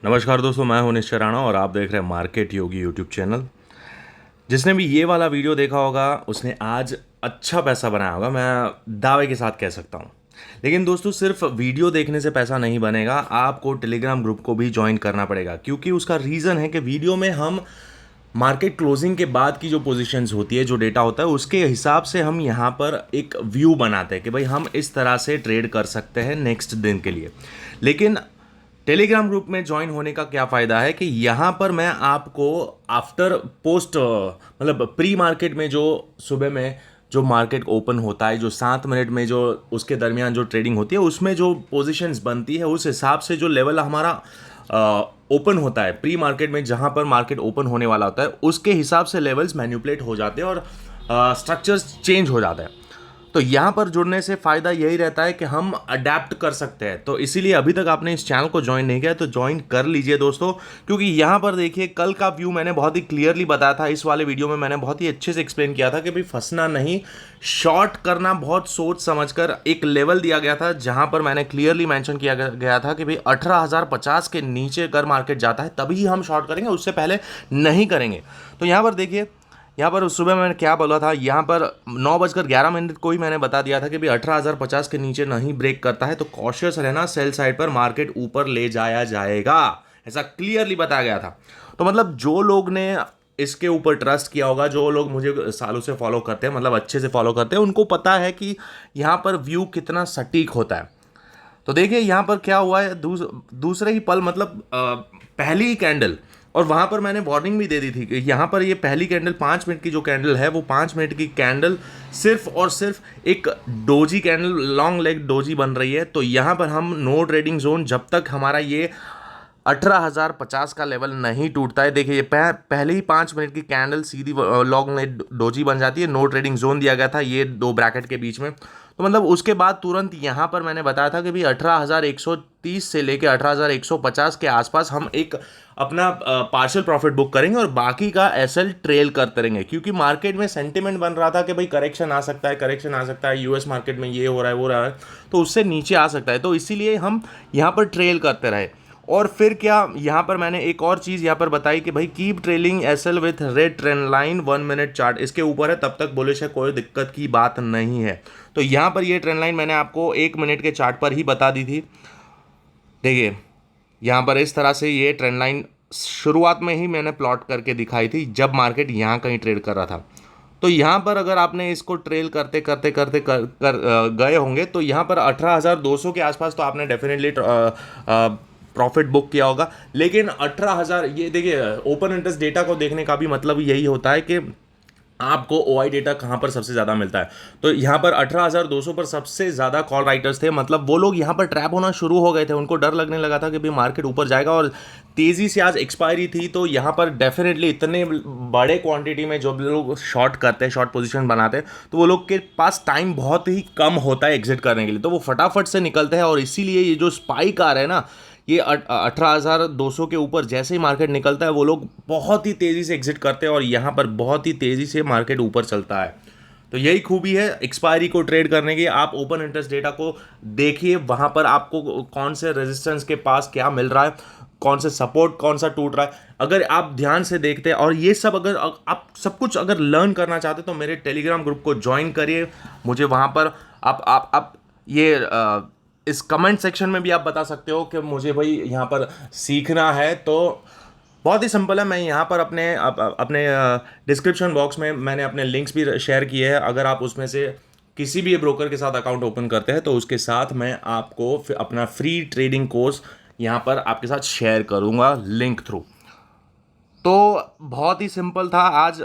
नमस्कार दोस्तों, मैं हूं निश्चय राणा और आप देख रहे हैं मार्केट योगी यूट्यूब चैनल। जिसने भी ये वाला वीडियो देखा होगा उसने आज अच्छा पैसा बनाया होगा, मैं दावे के साथ कह सकता हूं। लेकिन दोस्तों, सिर्फ वीडियो देखने से पैसा नहीं बनेगा, आपको टेलीग्राम ग्रुप को भी ज्वाइन करना पड़ेगा। क्योंकि उसका रीज़न है कि वीडियो में हम मार्केट क्लोजिंग के बाद की जो पोजीशंस होती है, जो डेटा होता है, उसके हिसाब से हम यहाँ पर एक व्यू बनाते हैं कि भाई हम इस तरह से ट्रेड कर सकते हैं नेक्स्ट दिन के लिए। लेकिन टेलीग्राम ग्रुप में ज्वाइन होने का क्या फ़ायदा है कि यहाँ पर मैं आपको आफ्टर पोस्ट मतलब प्री मार्केट में जो सुबह में जो मार्केट ओपन होता है, जो 7 मिनट में जो उसके दरमियान जो ट्रेडिंग होती है, उसमें जो पोजीशंस बनती है, उस हिसाब से जो लेवल हमारा ओपन होता है प्री मार्केट में, जहाँ पर मार्केट ओपन होने वाला होता है, उसके हिसाब से लेवल्स मैन्युपुलेट हो जाते हैं और स्ट्रक्चर्स चेंज हो जाते हैं। तो यहाँ पर जुड़ने से फ़ायदा यही रहता है कि हम अडेप्ट कर सकते हैं। तो इसीलिए अभी तक आपने इस चैनल को ज्वाइन नहीं किया तो ज्वाइन कर लीजिए दोस्तों। क्योंकि यहाँ पर देखिए, कल का व्यू मैंने बहुत ही क्लियरली बताया था, इस वाले वीडियो में मैंने बहुत ही अच्छे से एक्सप्लेन किया था कि भाई फंसना नहीं, शॉर्ट करना बहुत सोच समझकर। एक लेवल दिया गया था जहाँ पर मैंने क्लियरली मेंशन किया गया था कि भाई 18,050 के नीचे अगर मार्केट जाता है तभी हम शॉर्ट करेंगे, उससे पहले नहीं करेंगे। तो यहाँ पर देखिए, यहाँ पर उस सुबह मैंने क्या बोला था, यहाँ पर 9:11 को ही मैंने बता दिया था कि भाई 18,050 के नीचे नहीं ब्रेक करता है तो कॉशियस रहना, सेल साइड पर मार्केट ऊपर ले जाया जाएगा, ऐसा क्लियरली बताया गया था। तो मतलब जो लोग ने इसके ऊपर ट्रस्ट किया होगा, जो लोग मुझे सालों से फॉलो करते हैं, मतलब अच्छे से फॉलो करते हैं, उनको पता है कि यहाँ पर व्यू कितना सटीक होता है। तो देखिए यहाँ पर क्या हुआ है, दूसरे ही पल, मतलब पहली ही कैंडल, और वहाँ पर मैंने वार्निंग भी दे दी थी कि यहाँ पर ये पहली कैंडल 5 मिनट की जो कैंडल है, वो 5 मिनट की कैंडल सिर्फ और सिर्फ एक doji candle, long leg doji बन रही है। तो यहाँ पर हम नो ट्रेडिंग जोन, जब तक हमारा ये 18,050 का लेवल नहीं टूटता है। देखिए, ये पहले ही 5 मिनट की कैंडल सीधी लॉन्ग लेग डोजी बन जाती है। नो ट्रेडिंग जोन दिया गया था ये दो ब्रैकेट के बीच में। तो मतलब उसके बाद तुरंत यहाँ पर मैंने बताया था कि भाई 18,130 से लेकर 18,150 के आसपास हम एक अपना पार्शियल प्रॉफिट बुक करेंगे और बाकी का एसएल ट्रेल करते रहेंगे। क्योंकि मार्केट में सेंटिमेंट बन रहा था कि भाई करेक्शन आ सकता है, करेक्शन आ सकता है, यूएस मार्केट में ये हो रहा है, वो रहा है, तो उससे नीचे आ सकता है। तो इसीलिए हम यहाँ पर ट्रेल करते रहे। और फिर क्या, यहाँ पर मैंने एक और चीज़ यहाँ पर बताई कि भाई keep trailing SL with red trend line 1 minute chart इसके ऊपर है, तब तक बुलिश है, कोई दिक्कत की बात नहीं है। तो यहाँ पर ये ट्रेंड लाइन मैंने आपको 1 मिनट के चार्ट पर ही बता दी थी। देखिए, यहाँ पर इस तरह से ये ट्रेंड लाइन शुरुआत में ही मैंने प्लॉट करके दिखाई थी, जब मार्केट यहाँ कहीं ट्रेड कर रहा था। तो यहाँ पर अगर आपने इसको ट्रेल करते करते करते गए होंगे तो यहाँ पर 18,200 के आसपास तो आपने डेफिनेटली प्रॉफिट बुक किया होगा। लेकिन 18,000, ये देखिए, ओपन इंटरेस्ट डेटा को देखने का भी मतलब यही होता है कि आपको ओआई डेटा कहाँ पर सबसे ज़्यादा मिलता है। तो यहाँ पर 18,200 पर सबसे ज़्यादा कॉल राइटर्स थे, मतलब वो लोग यहाँ पर ट्रैप होना शुरू हो गए थे। उनको डर लगने लगा था कि भाई मार्केट ऊपर जाएगा, और तेज़ी से आज एक्सपायरी थी। तो यहाँ पर डेफिनेटली इतने बड़े क्वांटिटी में जो लोग शॉर्ट करते हैं, शॉर्ट पोजीशन बनाते हैं, तो वो लोग के पास टाइम बहुत ही कम होता है एग्जिट करने के लिए, तो वो फटाफट से निकलते हैं। और इसीलिए ये जो स्पाइक आ रहा है ना, ये 18,200 के ऊपर जैसे ही मार्केट निकलता है, वो लोग बहुत ही तेज़ी से एग्जिट करते हैं और यहाँ पर बहुत ही तेज़ी से मार्केट ऊपर चलता है। तो यही खूबी है एक्सपायरी को ट्रेड करने की। आप ओपन इंटरेस्ट डेटा को देखिए, वहाँ पर आपको कौन से रेजिस्टेंस के पास क्या मिल रहा है, कौन से सपोर्ट, कौन सा टूट रहा है, अगर आप ध्यान से देखते हैं। और ये सब अगर आप सब कुछ अगर लर्न करना चाहते तो मेरे टेलीग्राम ग्रुप को ज्वाइन करिए। मुझे वहाँ पर आप ये इस कमेंट सेक्शन में भी आप बता सकते हो कि मुझे भाई यहाँ पर सीखना है। तो बहुत ही सिंपल है, मैं यहाँ पर अपने डिस्क्रिप्शन बॉक्स में मैंने अपने लिंक्स भी शेयर किए हैं। अगर आप उसमें से किसी भी ब्रोकर के साथ अकाउंट ओपन करते हैं तो उसके साथ मैं आपको अपना फ्री ट्रेडिंग कोर्स यहाँ पर आपके साथ शेयर करूँगा लिंक थ्रू। तो बहुत ही सिंपल था आज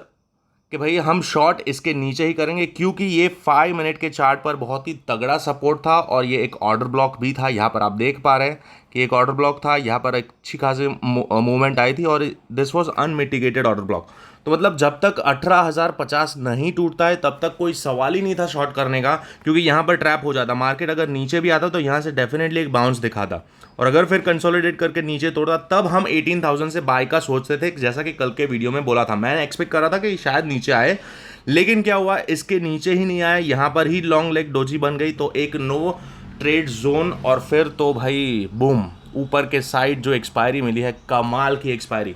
कि भाई हम शॉर्ट इसके नीचे ही करेंगे, क्योंकि ये 5 मिनट के चार्ट पर बहुत ही तगड़ा सपोर्ट था और ये एक ऑर्डर ब्लॉक भी था। यहाँ पर आप देख पा रहे हैं कि एक ऑर्डर ब्लॉक था, यहाँ पर एक अच्छी खासी मूवमेंट आई थी और this was unmitigated order block. तो मतलब जब तक 18,050 नहीं टूटता है तब तक कोई सवाल ही नहीं था शॉर्ट करने का, क्योंकि यहाँ पर ट्रैप हो जाता। मार्केट अगर नीचे भी आता तो यहाँ से डेफिनेटली एक बाउंस दिखाता, और अगर फिर कंसोलिडेट करके नीचे तोड़ता तब हम 18,000 से बाय का सोचते थे, जैसा कि कल के वीडियो में बोला था। मैं एक्सपेक्ट कर रहा था कि शायद नीचे आए, लेकिन क्या हुआ, इसके नीचे ही नहीं आया, यहाँ पर ही लॉन्ग लेग डोजी बन गई। तो एक नो ट्रेड जोन, और फिर तो भाई बूम, ऊपर के साइड जो एक्सपायरी मिली है, कमाल की एक्सपायरी।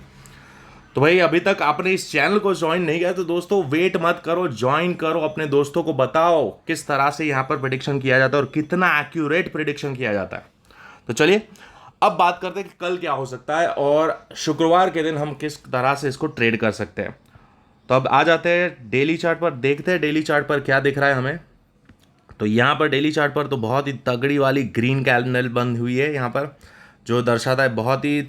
तो भाई अभी तक आपने इस चैनल को ज्वाइन नहीं किया तो दोस्तों वेट मत करो, ज्वाइन करो, अपने दोस्तों को बताओ किस तरह से यहाँ पर प्रिडिक्शन किया जाता है और कितना एक्यूरेट प्रिडिक्शन किया जाता है। तो चलिए अब बात करते हैं कि कल क्या हो सकता है और शुक्रवार के दिन हम किस तरह से इसको ट्रेड कर सकते हैं। तो अब आ जाते हैं डेली चार्ट पर, देखते हैं डेली चार्ट पर क्या दिख रहा है हमें। तो यहाँ पर डेली चार्ट पर तो बहुत ही तगड़ी वाली ग्रीन कैंडल बंद हुई है यहाँ पर, जो दर्शाता है बहुत ही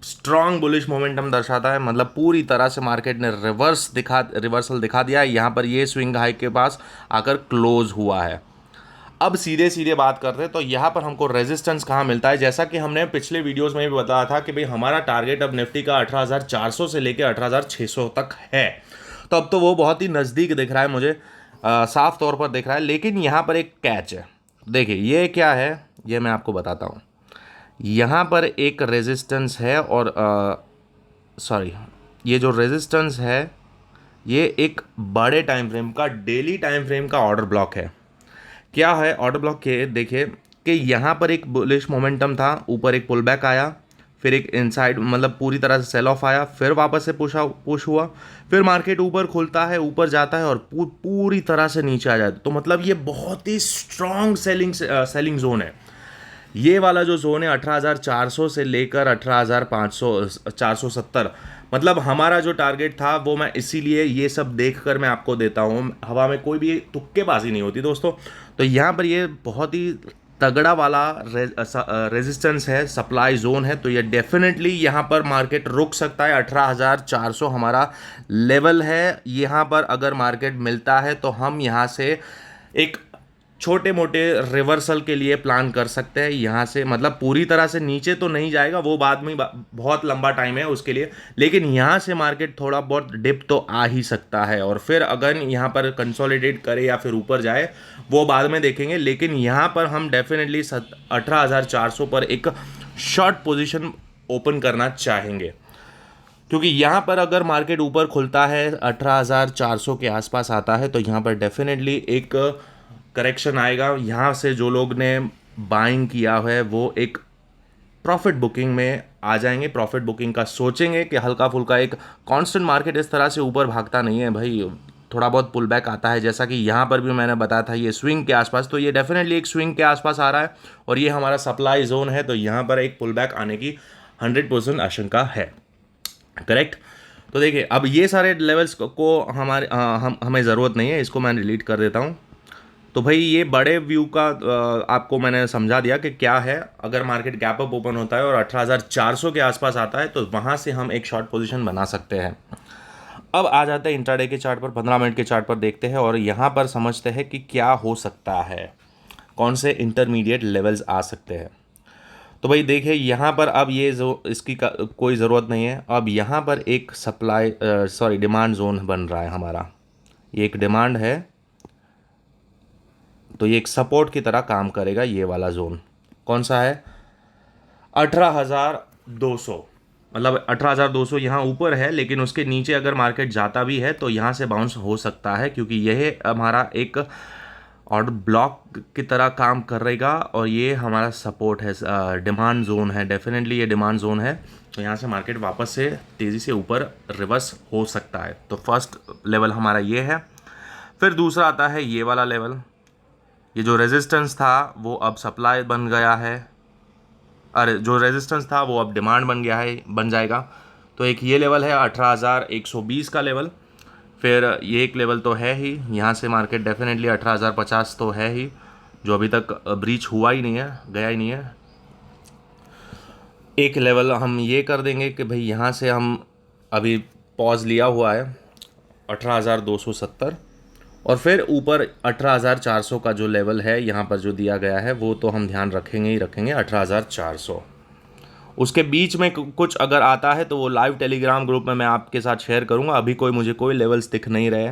स्ट्रॉन्ग बुलिश मोमेंटम दर्शाता है। मतलब पूरी तरह से मार्केट ने रिवर्सल दिखा दिया है। यहाँ पर ये स्विंग हाई के पास आकर क्लोज हुआ है। अब सीधे सीधे बात करते हैं तो यहाँ पर हमको रेजिस्टेंस कहाँ मिलता है। जैसा कि हमने पिछले वीडियोस में भी बताया था कि भाई हमारा टारगेट अब निफ्टी का 18,400 से लेकर 18,600 तक है। तो अब तो वो बहुत ही नज़दीक दिख रहा है मुझे, साफ तौर पर दिख रहा है। लेकिन यहाँ पर एक कैच है, देखिए ये क्या है, ये मैं आपको बताता हूँ। यहाँ पर एक रेजिस्टेंस है और सॉरी, ये जो रेजिस्टेंस है ये एक बड़े टाइम फ्रेम का, डेली टाइम फ्रेम का ऑर्डर ब्लॉक है। क्या है ऑर्डर ब्लॉक के, देखिए कि यहाँ पर एक बुलिश मोमेंटम था, ऊपर एक पुल बैक आया, फिर एक इनसाइड मतलब पूरी तरह से सेल ऑफ आया, फिर वापस से पुश हुआ, फिर मार्केट ऊपर खुलता है, ऊपर जाता है और पूरी तरह से नीचे आ जाता है। तो मतलब ये बहुत ही स्ट्रॉन्ग सेलिंग जोन है। ये वाला जो जोन है 18,400 से लेकर 18,500 470, मतलब हमारा जो टारगेट था वो, मैं इसीलिए ये सब देखकर मैं आपको देता हूँ, हवा में कोई भी तुक्केबाजी नहीं होती दोस्तों। तो यहाँ पर ये बहुत ही तगड़ा वाला रेजिस्टेंस है, सप्लाई जोन है। तो ये डेफिनेटली यहाँ पर मार्केट रुक सकता है। 18,400 हमारा लेवल है। यहाँ पर अगर मार्केट मिलता है तो हम यहाँ से एक छोटे मोटे रिवर्सल के लिए प्लान कर सकते हैं। यहाँ से मतलब पूरी तरह से नीचे तो नहीं जाएगा, वो बाद में बहुत लंबा टाइम है उसके लिए, लेकिन यहाँ से मार्केट थोड़ा बहुत डिप तो आ ही सकता है। और फिर अगर यहाँ पर कंसोलिडेट करे या फिर ऊपर जाए वो बाद में देखेंगे। लेकिन यहाँ पर हम डेफिनेटली 18,400 पर एक शॉर्ट पोजीशन ओपन करना चाहेंगे, क्योंकि यहाँ पर अगर मार्केट ऊपर खुलता है 18,400 के आसपास आता है तो यहाँ पर डेफिनेटली एक करेक्शन आएगा। यहाँ से जो लोग ने बाइंग किया है वो एक प्रॉफिट बुकिंग में आ जाएंगे, प्रॉफिट बुकिंग का सोचेंगे कि हल्का फुल्का एक कांस्टेंट मार्केट इस तरह से ऊपर भागता नहीं है भाई, थोड़ा बहुत पुल बैक आता है। जैसा कि यहाँ पर भी मैंने बताया था ये स्विंग के आसपास, तो ये डेफिनेटली एक स्विंग के आसपास आ रहा है और ये हमारा सप्लाई जोन है। तो यहाँ पर एक पुल बैक आने की 100% आशंका है, करेक्ट। तो देखिए अब ये सारे लेवल्स को हमें ज़रूरत नहीं है, इसको मैं डिलीट कर देता हूँ। तो भाई ये बड़े व्यू का आपको मैंने समझा दिया कि क्या है। अगर मार्केट गैप अप ओपन होता है और 18,400 के आसपास आता है तो वहाँ से हम एक शॉर्ट पोजीशन बना सकते हैं। अब आ जाते हैं इंट्राडे के चार्ट पर, 15 मिनट के चार्ट पर देखते हैं और यहाँ पर समझते हैं कि क्या हो सकता है, कौन से इंटरमीडिएट लेवल्स आ सकते हैं। तो भाई देखिए यहाँ पर अब ये जो इसकी कोई ज़रूरत नहीं है। अब यहाँ पर एक डिमांड जोन बन रहा है हमारा, ये एक डिमांड है तो ये एक सपोर्ट की तरह काम करेगा। ये वाला जोन कौन सा है, 18,200, मतलब 18,200 यहाँ ऊपर है, लेकिन उसके नीचे अगर मार्केट जाता भी है तो यहाँ से बाउंस हो सकता है, क्योंकि यह हमारा एक ऑर्डर ब्लॉक की तरह काम करेगा और ये हमारा सपोर्ट है, डिमांड जोन है। डेफिनेटली ये डिमांड जोन है, तो यहाँ से मार्केट वापस से तेज़ी से ऊपर रिवर्स हो सकता है। तो फर्स्ट लेवल हमारा ये है। फिर दूसरा आता है ये वाला लेवल, ये जो रेजिस्टेंस था वो अब सप्लाई बन गया है, अरे जो रेजिस्टेंस था वो अब डिमांड बन गया है, बन जाएगा। तो एक ये लेवल है 18,120 का लेवल। फिर ये एक लेवल तो है ही, यहाँ से मार्केट डेफिनेटली 18,050 तो है ही, जो अभी तक ब्रीच हुआ ही नहीं है, गया ही नहीं है। एक लेवल हम ये कर देंगे कि भाई यहाँ से हम अभी पॉज लिया हुआ है 18,270, और फिर ऊपर 18,400 का जो लेवल है यहाँ पर जो दिया गया है वो तो हम ध्यान रखेंगे ही रखेंगे, 18,400। उसके बीच में कुछ अगर आता है तो वो लाइव टेलीग्राम ग्रुप में मैं आपके साथ शेयर करूँगा। अभी मुझे कोई लेवल्स दिख नहीं रहे।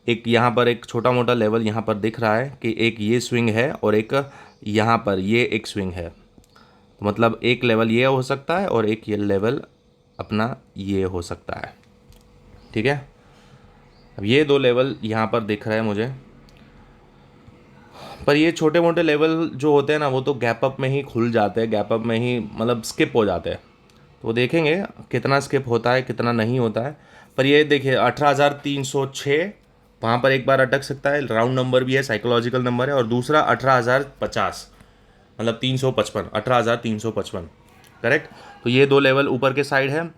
एक यहाँ पर एक छोटा मोटा लेवल यहाँ पर दिख रहा है कि एक ये स्विंग है और एक यहाँ पर ये एक स्विंग है। तो मतलब एक लेवल ये हो सकता है और एक ये लेवल अपना ये हो सकता है, ठीक है। अब ये दो लेवल यहाँ पर दिख रहे हैं मुझे। पर ये छोटे मोटे लेवल जो होते हैं ना वो तो गैप अप में ही खुल जाते हैं, गैप अप में ही मतलब स्किप हो जाते हैं। तो देखेंगे कितना स्किप होता है कितना नहीं होता है। पर ये देखिए 18,306 वहाँ पर एक बार अटक सकता है, राउंड नंबर भी है, साइकोलॉजिकल नंबर है। और दूसरा 18,050 मतलब 355, 18,355 करेक्ट। तो ये दो लेवल ऊपर के साइड है।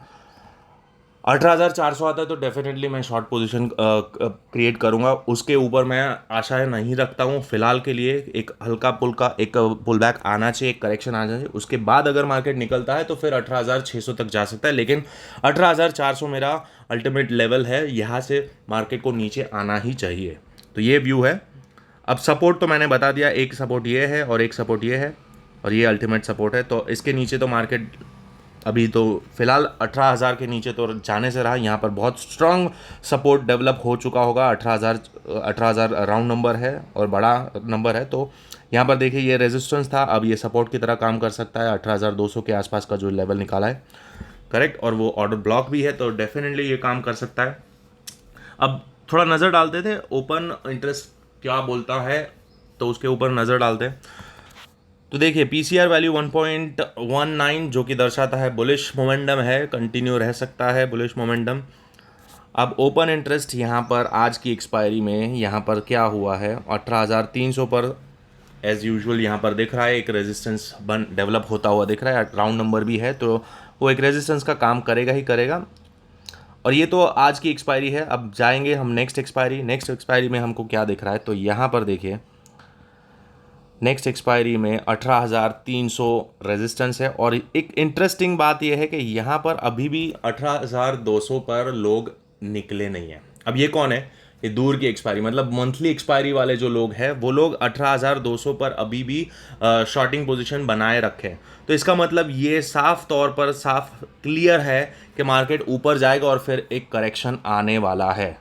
18,400 आता है तो डेफिनेटली मैं शॉर्ट पोजीशन क्रिएट करूंगा। उसके ऊपर मैं आशा नहीं रखता हूँ फिलहाल के लिए। एक हल्का पुल्का एक पुल बैक आना चाहिए, एक करेक्शन आना चाहिए, उसके बाद अगर मार्केट निकलता है तो फिर 18,600 तक जा सकता है। लेकिन 18,400 मेरा अल्टीमेट लेवल है, यहाँ से मार्केट को नीचे आना ही चाहिए। तो ये व्यू है। अब सपोर्ट तो मैंने बता दिया, एक सपोर्ट ये है और एक सपोर्ट ये है और ये अल्टीमेट सपोर्ट है। तो इसके नीचे तो मार्केट अभी तो फिलहाल 18,000 के नीचे तो जाने से रहा। यहाँ पर बहुत स्ट्रांग सपोर्ट डेवलप हो चुका होगा। 18,000 राउंड नंबर है और बड़ा नंबर है। तो यहाँ पर देखिए ये रेजिस्टेंस था, अब ये सपोर्ट की तरह काम कर सकता है। 18,200 के आसपास का जो लेवल निकाला है करेक्ट, और वो ऑर्डर ब्लॉक भी है तो डेफिनेटली ये काम कर सकता है। अब थोड़ा नज़र डालते थे ओपन इंटरेस्ट क्या बोलता है, तो उसके ऊपर नज़र डालते हैं। तो देखिए पीसीआर वैल्यू 1.19 जो कि दर्शाता है बुलिश मोमेंटम है, कंटिन्यू रह सकता है बुलिश मोमेंटम। अब ओपन इंटरेस्ट यहाँ पर आज की एक्सपायरी में यहाँ पर क्या हुआ है, 18,300 पर एज यूजुअल यहाँ पर दिख रहा है एक रेजिस्टेंस डेवलप होता हुआ दिख रहा है। राउंड नंबर भी है तो वो एक रेजिस्टेंस का काम करेगा ही करेगा। और ये तो आज की एक्सपायरी है। अब जाएंगे हम नेक्स्ट एक्सपायरी में हमको क्या दिख रहा है। तो यहाँ पर देखिए नेक्स्ट एक्सपायरी में 18,300 रेजिस्टेंस है। और एक इंटरेस्टिंग बात यह है कि यहाँ पर अभी भी 18,200 पर लोग निकले नहीं हैं। अब ये कौन है, ये दूर की एक्सपायरी मतलब मंथली एक्सपायरी वाले जो लोग हैं वो लोग 18,200 पर अभी भी शॉर्टिंग पोजीशन बनाए रखे हैं। तो इसका मतलब ये साफ तौर पर साफ क्लियर है कि मार्केट ऊपर जाएगा और फिर एक करेक्शन आने वाला है,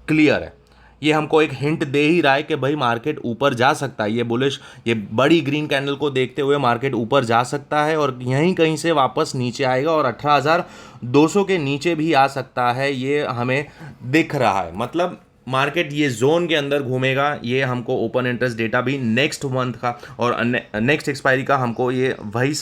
क्लियर है। ये हमको एक हिंट दे ही रहा है कि भाई मार्केट ऊपर जा सकता है। ये बुलिश, ये बड़ी ग्रीन कैंडल को देखते हुए मार्केट ऊपर जा सकता है और यहीं कहीं से वापस नीचे आएगा और 18,200 के नीचे भी आ सकता है, ये हमें दिख रहा है। मतलब मार्केट ये जोन के अंदर घूमेगा। ये हमको ओपन इंटरेस्ट डेटा भी नेक्स्ट मंथ का और नेक्स्ट एक्सपायरी का हमको ये वही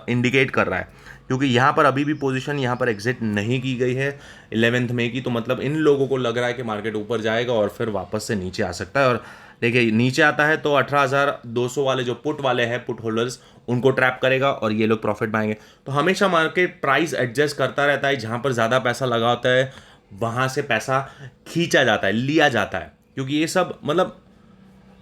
इंडिकेट कर रहा है, क्योंकि यहाँ पर अभी भी पोजीशन यहाँ पर एग्जिट नहीं की गई है 11 मई की। तो मतलब इन लोगों को लग रहा है कि मार्केट ऊपर जाएगा और फिर वापस से नीचे आ सकता है। और देखिए नीचे आता है तो 18,200 वाले जो पुट वाले हैं, पुट होल्डर्स, उनको ट्रैप करेगा और ये लोग प्रॉफिट पाएंगे। तो हमेशा मार्केट प्राइस एडजस्ट करता रहता है। जहाँ पर ज़्यादा पैसा लगा होता है वहाँ से पैसा खींचा जाता है, लिया जाता है, क्योंकि ये सब मतलब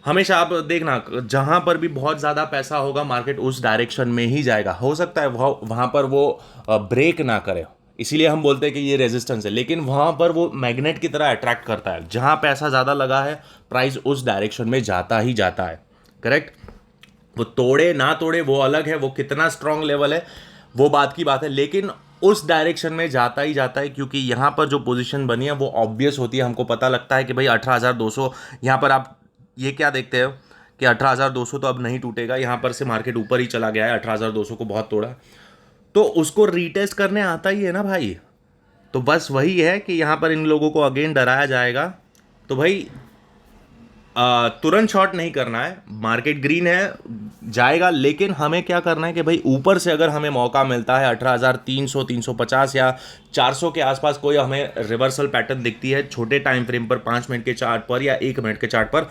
हमेशा आप देखना जहाँ पर भी बहुत ज़्यादा पैसा होगा मार्केट उस डायरेक्शन में ही जाएगा। हो सकता है वहाँ पर वो ब्रेक ना करे, इसीलिए हम बोलते हैं कि ये रेजिस्टेंस है, लेकिन वहाँ पर वो मैग्नेट की तरह अट्रैक्ट करता है। जहाँ पैसा ज़्यादा लगा है प्राइस उस डायरेक्शन में जाता ही जाता है, करेक्ट। वो तोड़े ना तोड़े वो अलग है, वो कितना स्ट्रांग लेवल है वो बात की बात है, लेकिन उस डायरेक्शन में जाता ही जाता है। क्योंकि यहाँ पर जो पोजीशन बनी है वो ऑब्वियस होती है, हमको पता लगता है कि भाई 18,200 यहाँ पर आप ये क्या देखते हो कि 18,200 तो अब नहीं टूटेगा, यहाँ पर से मार्केट ऊपर ही चला गया है, 18,200 को बहुत तोड़ा, तो उसको रीटेस्ट करने आता ही है ना भाई। तो बस वही है कि यहाँ पर इन लोगों को अगेन डराया जाएगा। तो भाई तुरंत शॉर्ट नहीं करना है, मार्केट ग्रीन है जाएगा, लेकिन हमें क्या करना है कि भाई ऊपर से अगर हमें मौका मिलता है 18,300, 350 या 400 के आसपास कोई हमें रिवर्सल पैटर्न दिखती है छोटे टाइम फ्रेम पर, 5 मिनट के चार्ट पर या 1 मिनट के चार्ट पर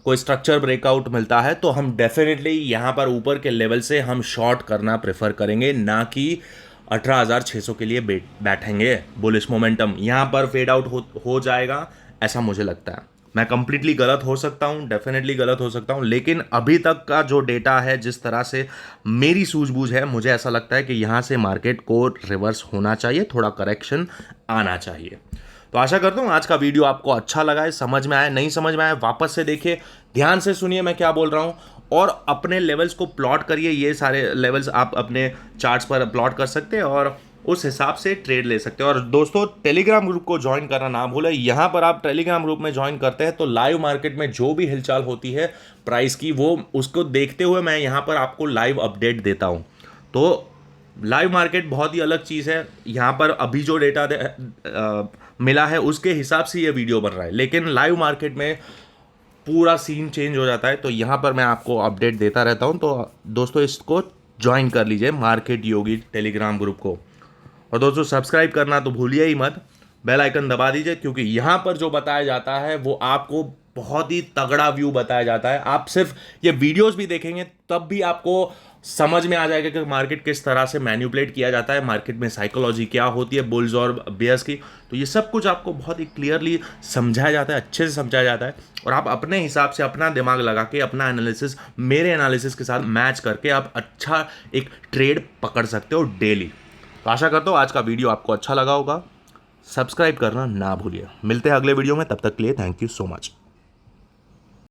कोई स्ट्रक्चर ब्रेकआउट मिलता है, तो हम डेफिनेटली यहाँ पर ऊपर के लेवल से हम शॉर्ट करना प्रेफर करेंगे, ना कि 18,600 के लिए बैठेंगे। बुलिश मोमेंटम यहाँ पर फेड आउट हो जाएगा ऐसा मुझे लगता है। मैं कंप्लीटली गलत हो सकता हूँ, डेफिनेटली गलत हो सकता हूँ, लेकिन अभी तक का जो डेटा है, जिस तरह से मेरी सूझबूझ है, मुझे ऐसा लगता है कि यहाँ से मार्केट को रिवर्स होना चाहिए, थोड़ा करेक्शन आना चाहिए। तो आशा करता हूँ आज का वीडियो आपको अच्छा लगा है, समझ में आया। नहीं समझ में आया वापस से देखिए, ध्यान से सुनिए मैं क्या बोल रहा हूँ और अपने लेवल्स को प्लॉट करिए। ये सारे लेवल्स आप अपने चार्ट्स पर प्लॉट कर सकते हैं और उस हिसाब से ट्रेड ले सकते हैं। और दोस्तों टेलीग्राम ग्रुप को ज्वाइन करना ना भूलें। यहाँ पर आप टेलीग्राम ग्रुप में ज्वाइन करते हैं तो लाइव मार्केट में जो भी हिलचाल होती है प्राइस की, वो उसको देखते हुए मैं यहाँ पर आपको लाइव अपडेट देता हूँ। तो लाइव मार्केट बहुत ही अलग चीज़ है। यहाँ पर अभी जो डेटा मिला है उसके हिसाब से ये वीडियो बन रहा है, लेकिन लाइव मार्केट में पूरा सीन चेंज हो जाता है। तो यहाँ पर मैं आपको अपडेट देता रहता हूँ। तो दोस्तों इसको ज्वाइन कर लीजिए मार्केट योगी टेलीग्राम ग्रुप को। और दोस्तों सब्सक्राइब करना तो भूलिए ही मत, बेल आइकन दबा दीजिए, क्योंकि यहाँ पर जो बताया जाता है वो आपको बहुत ही तगड़ा व्यू बताया जाता है। आप सिर्फ ये वीडियोस भी देखेंगे तब भी आपको समझ में आ जाएगा कि मार्केट किस तरह से मैनिपुलेट किया जाता है, मार्केट में साइकोलॉजी क्या होती है बुल्स और बेयर्स की। तो ये सब कुछ आपको बहुत ही क्लियरली समझाया जाता है, अच्छे से समझाया जाता है। और आप अपने हिसाब से अपना दिमाग लगा के अपना एनालिसिस मेरे एनालिसिस के साथ मैच करके आप अच्छा एक ट्रेड पकड़ सकते हो डेली। तो आशा करता हूँ आज का वीडियो आपको अच्छा लगा होगा। सब्सक्राइब करना ना भूलिए। मिलते हैं अगले वीडियो में, तब तक के लिए थैंक यू सो मच।